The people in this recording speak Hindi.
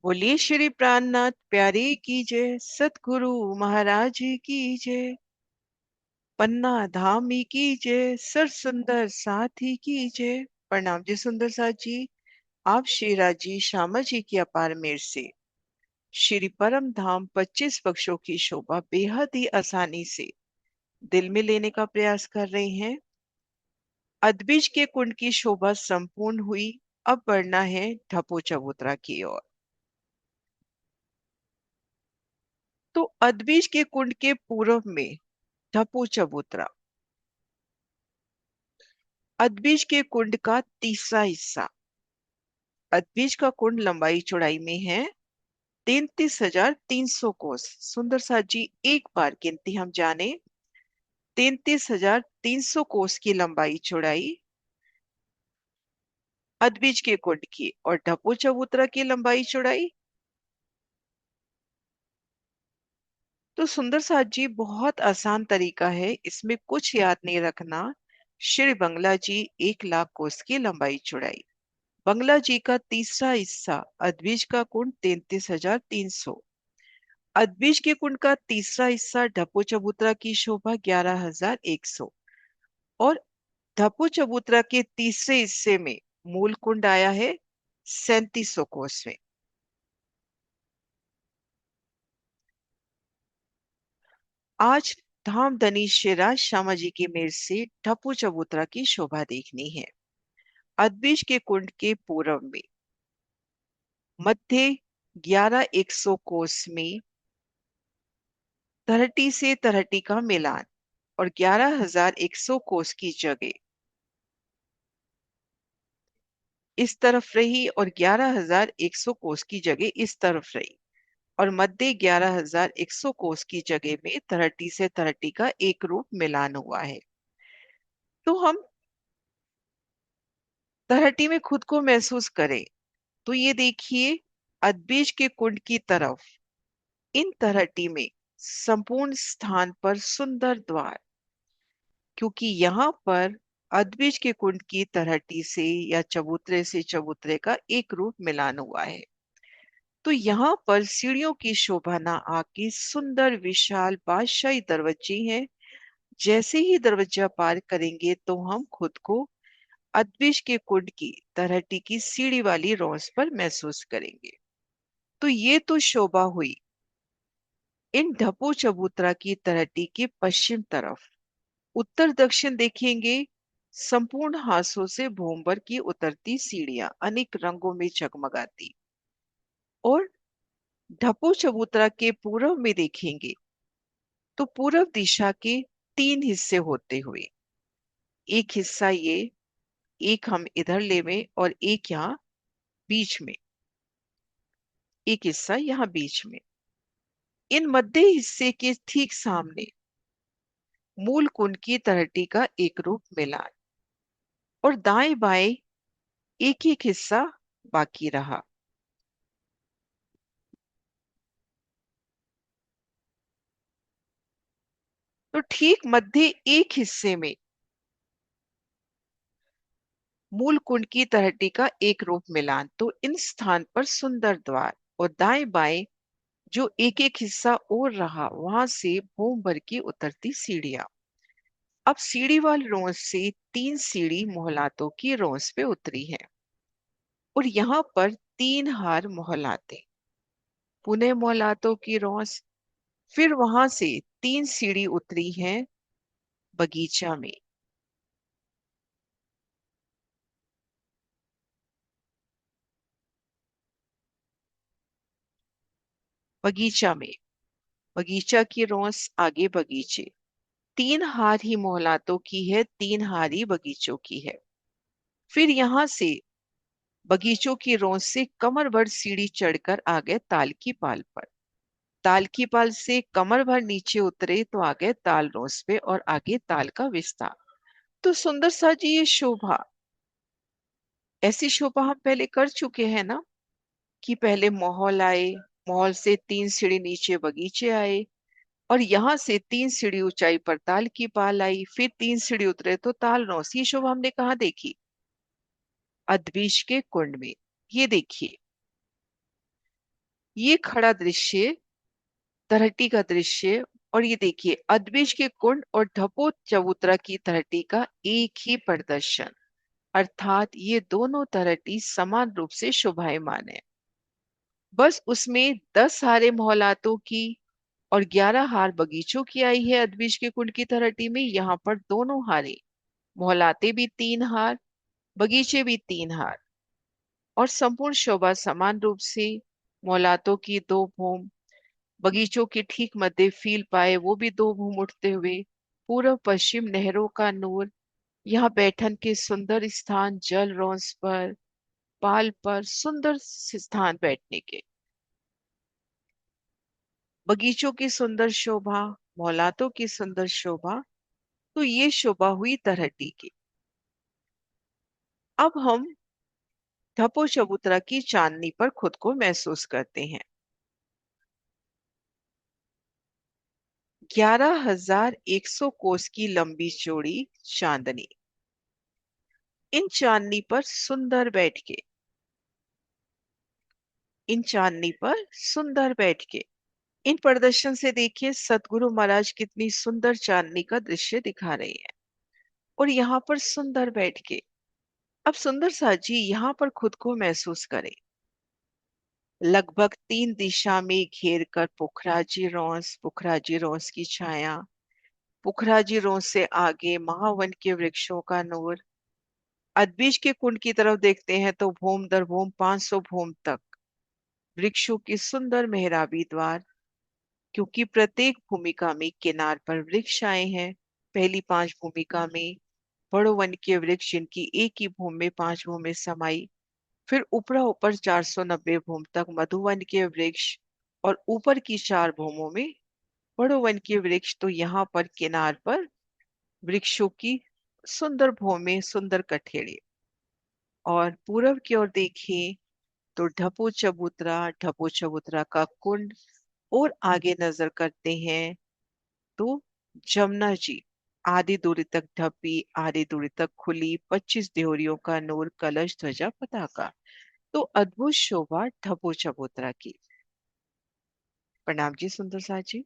बोलिए श्री प्राणनाथ प्यारे की जय, सतगुरु महाराज की जय, पन्ना धामी की जय, सर सुंदर साथी की जय। प्रणाम जी सुंदर साथ जी। आप श्री राजी श्यामा जी की अपार मेर से श्री परम धाम 25 पक्षों की शोभा बेहद ही आसानी से दिल में लेने का प्रयास कर रहे हैं। अदबीज के कुंड की शोभा संपूर्ण हुई। अब बढ़ना है ढपो चबूतरा की ओर। तो अदबीज के कुंड के पूर्व में ढपो चबूतरा अदबीज के कुंड का तीसरा हिस्सा। अदबीज का कुंड लंबाई चौड़ाई में है 33,300 कोस। सुंदर साथ जी, एक बार गिनती हम जाने। 33,300 कोस की लंबाई चौड़ाई अदबीज के कुंड की, और ढपो चबूतरा की लंबाई चौड़ाई। तो सुंदर साथ जी, बहुत आसान तरीका है, इसमें कुछ याद नहीं रखना। श्री बंगला जी 1 लाख कोस की लंबाई चौड़ाई। बंगला जी का तीसरा हिस्सा अदबीज का कुंड 33,300। अदबीज के कुंड का तीसरा हिस्सा ढपो चबूतरा की शोभा 11,100। और ढपो चबूतरा के तीसरे हिस्से में मूल कुंड आया है 3,700 कोस में। आज धाम धनी शेरा श्यामा जी की मेर से ढपो चबूतरा की शोभा देखनी है। अदबीज के कुंड के पूर्व में मध्य 11,100 कोस में तरहटी से तरहटी का मिलान, और 11,100 कोस की जगह इस तरफ रही, और 11,100 कोस की जगह इस तरफ रही, और मध्य 11,100 कोस की जगह में तरहटी से तरहटी का एक रूप मिलान हुआ है। तो हम तरहटी में खुद को महसूस करें तो ये देखिए, अदबीज के कुंड की तरफ इन तरहटी में संपूर्ण स्थान पर सुंदर द्वार, क्योंकि यहाँ पर अदबीज के कुंड की तरहटी से या चबूतरे से चबूतरे का एक रूप मिलान हुआ है। तो यहाँ पर सीढ़ियों की शोभा ना आके सुंदर विशाल बादशाही दरवाजे हैं। जैसे ही दरवाजा पार करेंगे तो हम खुद को अदबीज के कुंड की तरहटी की सीढ़ी वाली रौस पर महसूस करेंगे। तो ये तो शोभा हुई इन ढपो चबूतरा की तरहटी के पश्चिम तरफ। उत्तर दक्षिण देखेंगे, संपूर्ण हासों से भोंबर की उतरती सीढ़ियां अनेक रंगों में जगमगाती। और ढपो चबूतरा के पूर्व में देखेंगे तो पूर्व दिशा के 3 हिस्से होते हुए एक हिस्सा ये, एक हम इधर लेवे, और एक यहाँ बीच में, एक हिस्सा यहाँ बीच में। इन मध्य हिस्से के ठीक सामने मूल कुंड की तरहटी का एक रूप मिलान, और दाएं बाएं एक एक हिस्सा बाकी रहा। तो ठीक मध्य एक हिस्से में मूल कुंड की तरहटी का एक रूप मिलान, तो इन स्थान पर सुंदर द्वार, और दाएं बाएं जो एक एक हिस्सा और रहा, वहां से भूम भर की उतरती सीढ़ियां। अब सीढ़ी वाली रोंस से 3 सीढ़ी मोहलातों की रोंस पे उतरी है, और यहाँ पर 3 हार मोहलाते, पुनः मोहलातों की रोंस। फिर वहां से 3 सीढ़ी उतरी है बगीचा में। बगीचा में बगीचा की रोंस आगे बगीचे, 3 हार ही मोहलातों की है, 3 हार ही बगीचों की है। फिर यहाँ से बगीचों की रोंस से कमर भर सीढ़ी चढ़कर आ गए ताल की पाल पर। ताल की पाल से कमर भर नीचे उतरे तो आ गए ताल रोंस पे, और आगे ताल का विस्तार। तो सुंदर सा जी, ये शोभा, ऐसी शोभा हम पहले कर चुके हैं ना, कि पहले महल आए, महल से 3 सीढ़ी नीचे बगीचे आए, और यहाँ से 3 सीढ़ी ऊंचाई पर ताल की पाल आई, फिर 3 सीढ़ी उतरे तो ताल रोंस। ये शोभा हमने कहाँ देखी? अदबीश के कुंड में। ये देखिए, ये खड़ा दृश्य, तलहटी का दृश्य, और ये देखिए अदबिश के कुंड और ढपो चबूतरा की तलहटी का एक ही प्रदर्शन, अर्थात ये दोनों तलहटी समान रूप से शोभायमान है। बस उसमें 10 हारे मोहलातों की और 11 हार बगीचों की आई है। अदबिश के कुंड की तलहटी में यहाँ पर दोनों हारे, मोहलाते भी 3 हार, बगीचे भी 3 हार, और संपूर्ण शोभा समान रूप से मोहलातों की 2 भूम, बगीचों के ठीक मध्य फील पाए वो भी 2 भूम उठते हुए, पूर्व पश्चिम नहरों का नूर, यहाँ बैठन के सुंदर स्थान, जल रौंस पर, पाल पर सुंदर स्थान बैठने के, बगीचों की सुंदर शोभा, मौलातों की सुंदर शोभा, तो ये शोभा हुई तरहटी की। अब हम धपो चबूतरा की चांदनी पर खुद को महसूस करते हैं। 11,100 कोस की लंबी चौड़ी चांदनी, इन चांदनी पर सुंदर बैठ के, इन चांदनी पर सुंदर बैठ के, इन प्रदर्शन से देखिए सतगुरु महाराज कितनी सुंदर चांदनी का दृश्य दिखा रहे हैं। और यहाँ पर सुंदर बैठ के, अब सुंदर सा जी यहाँ पर खुद को महसूस करें। लगभग 3 दिशा में घेर कर पुखराजी रोंस की छाया, पुखराजी रोंस से आगे महावन के वृक्षों का नूर, अदबीज के कुंड की तरफ देखते हैं तो भूम दर भूम 500 भूम तक वृक्षों की सुंदर मेहराबी द्वार, क्योंकि प्रत्येक भूमिका में किनार पर वृक्ष आए हैं। पहली 5 भूमिका में बड़ो वन के वृक्ष जिनकी एक ही भूमि में 5 भूमि समाई, फिर ऊपरा ऊपर 490 भूम तक मधुवन के वृक्ष, और ऊपर की 4 भूमों में बड़ो वन के वृक्ष, तो यहाँ पर किनार पर वृक्षों की सुंदर भूमि, सुंदर कठेड़े। और पूरब की ओर देखें तो ढपो चबूतरा का कुंड, और आगे नजर करते हैं तो जमुना जी, आधी दूरी तक ढपी, आधी दूरी तक खुली, 25 देहरियों का नूर, कलश ध्वजा पताका, तो अद्भुत शोभा ढपो चबूतरा की। प्रणाम जी सुंदर सा जी।